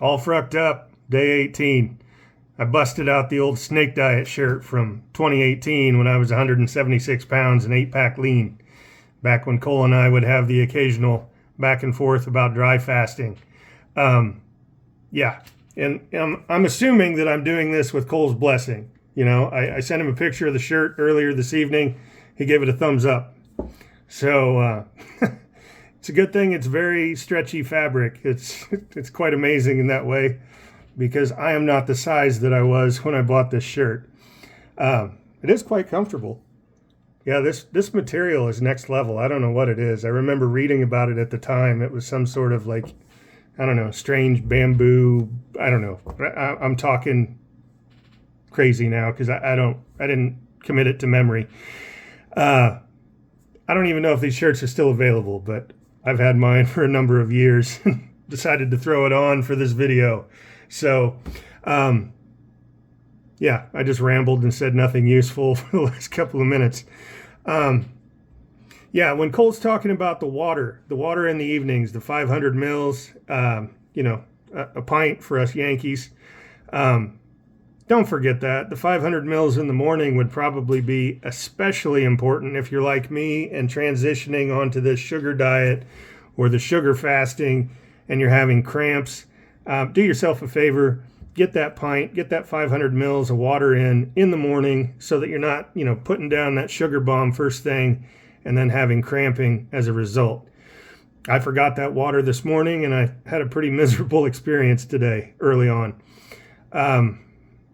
All frucked up, day 18. I busted out the old Snake Diet shirt from 2018 when I was 176 pounds and 8-pack lean, back when Cole and I would have the occasional back and forth about dry fasting. Yeah, and I'm assuming that I'm doing this with Cole's blessing. You know, I sent him a picture of the shirt earlier this evening. He gave it a thumbs up. So it's a good thing it's very stretchy fabric. It's quite amazing in that way, because I am not the size that I was when I bought this shirt. It is quite comfortable. Yeah, this material is next level. I don't know what it is. I remember reading about it at the time. It was some sort of like, I don't know, strange bamboo. I don't know. I'm talking crazy now because I didn't commit it to memory. I don't even know if these shirts are still available, but I've had mine for a number of years and decided to throw it on for this video. So, yeah, I just rambled and said nothing useful for the last couple of minutes. Yeah, when Cole's talking about the water in the evenings, the 500 mils, you know, a pint for us Yankees. Don't forget that. The 500 mils in the morning would probably be especially important if you're like me and transitioning onto this sugar diet or the sugar fasting and you're having cramps. Do yourself a favor, get that pint, get that 500 mils of water in the morning so that you're not, you know, putting down that sugar bomb first thing and then having cramping as a result. I forgot that water this morning and I had a pretty miserable experience today early on.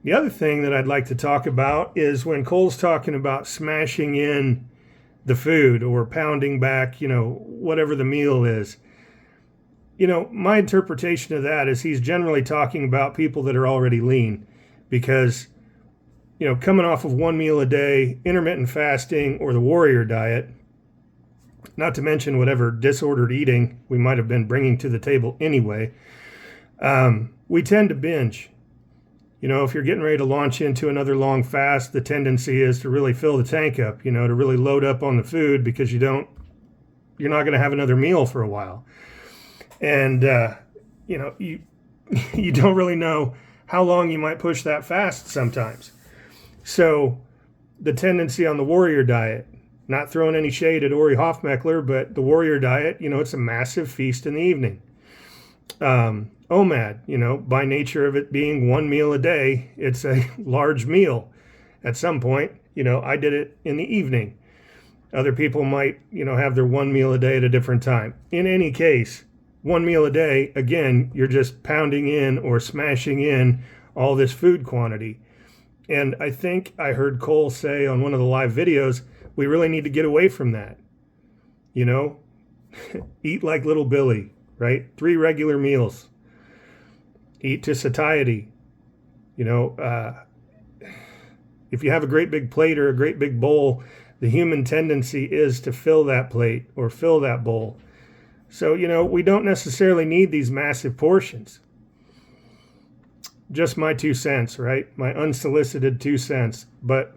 The other thing that I'd like to talk about is when Cole's talking about smashing in the food or pounding back, you know, whatever the meal is. You know, my interpretation of that is he's generally talking about people that are already lean because, you know, coming off of one meal a day, intermittent fasting, or the warrior diet, not to mention whatever disordered eating we might have been bringing to the table anyway, we tend to binge. You know, if you're getting ready to launch into another long fast, the tendency is to really fill the tank up, you know, to really load up on the food because you're not going to have another meal for a while. And, you know, you don't really know how long you might push that fast sometimes. So the tendency on the warrior diet, not throwing any shade at Ori Hofmeckler, but the warrior diet, you know, it's a massive feast in the evening. OMAD, you know, by nature of it being one meal a day, it's a large meal. At some point, you know, I did it in the evening. Other people might, you know, have their one meal a day at a different time. In any case, one meal a day, again, you're just pounding in or smashing in all this food quantity. And I think I heard Cole say on one of the live videos, we really need to get away from that. You know, eat like little Billy, right? 3 regular meals. Eat to satiety. You know, if you have a great big plate or a great big bowl, the human tendency is to fill that plate or fill that bowl. So, you know, we don't necessarily need these massive portions. Just my 2 cents, right? My unsolicited 2 cents. But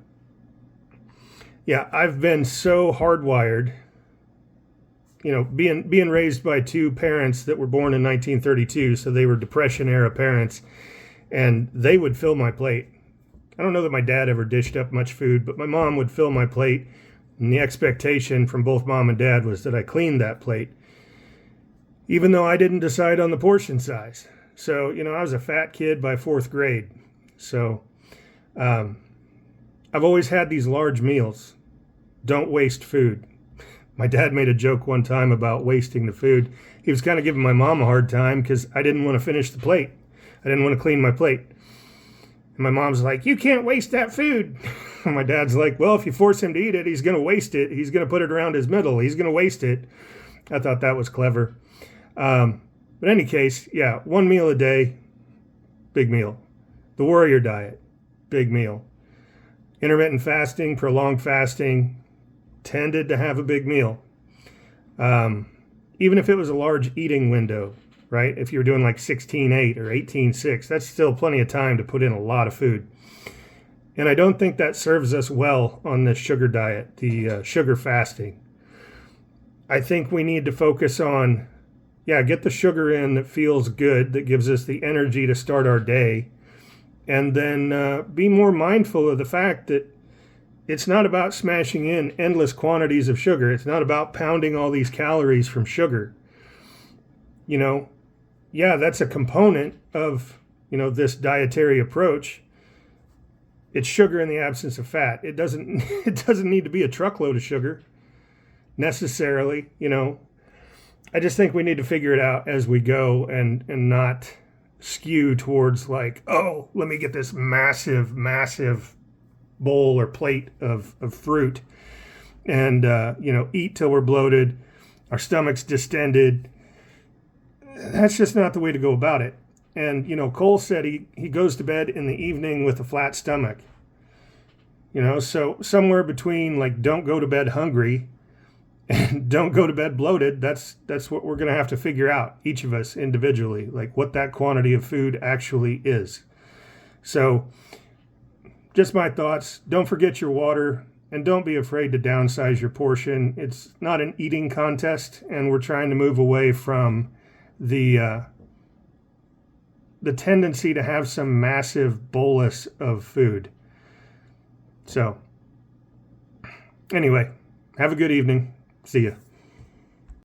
yeah, I've been so hardwired, you know, being raised by 2 parents that were born in 1932, so they were Depression era parents, and they would fill my plate. I don't know that my dad ever dished up much food, but my mom would fill my plate, and the expectation from both mom and dad was that I cleaned that plate, even though I didn't decide on the portion size. So, you know, I was a fat kid by 4th grade. So I've always had these large meals. Don't waste food. My dad made a joke one time about wasting the food. He was kind of giving my mom a hard time because I didn't want to finish the plate. I didn't want to clean my plate. And my mom's like, you can't waste that food. And my dad's like, well, if you force him to eat it, he's going to waste it. He's going to put it around his middle. He's going to waste it. I thought that was clever. But in any case, yeah, 1 meal a day, big meal. The warrior diet, big meal. Intermittent fasting, prolonged fasting, tended to have a big meal. Even if it was a large eating window, right? If you were doing like 16-8 or 18-6, that's still plenty of time to put in a lot of food. And I don't think that serves us well on this sugar diet, the sugar fasting. I think we need to focus on yeah, get the sugar in that feels good, that gives us the energy to start our day. And then be more mindful of the fact that it's not about smashing in endless quantities of sugar. It's not about pounding all these calories from sugar. You know, yeah, that's a component of, this dietary approach. It's sugar in the absence of fat. It doesn't it doesn't need to be a truckload of sugar necessarily. I just think we need to figure it out as we go, and not skew towards like, oh, let me get this massive bowl or plate of fruit and eat till we're bloated, our stomach's distended. That's just not the way to go about it. And Cole said he goes to bed in the evening with a flat stomach. So somewhere between like don't go to bed hungry and don't go to bed bloated, that's what we're going to have to figure out, each of us individually, like what that quantity of food actually is. So just my thoughts. Don't forget your water, and don't be afraid to downsize your portion. It's not an eating contest, and we're trying to move away from the tendency to have some massive bolus of food. So anyway, have a good evening. See ya.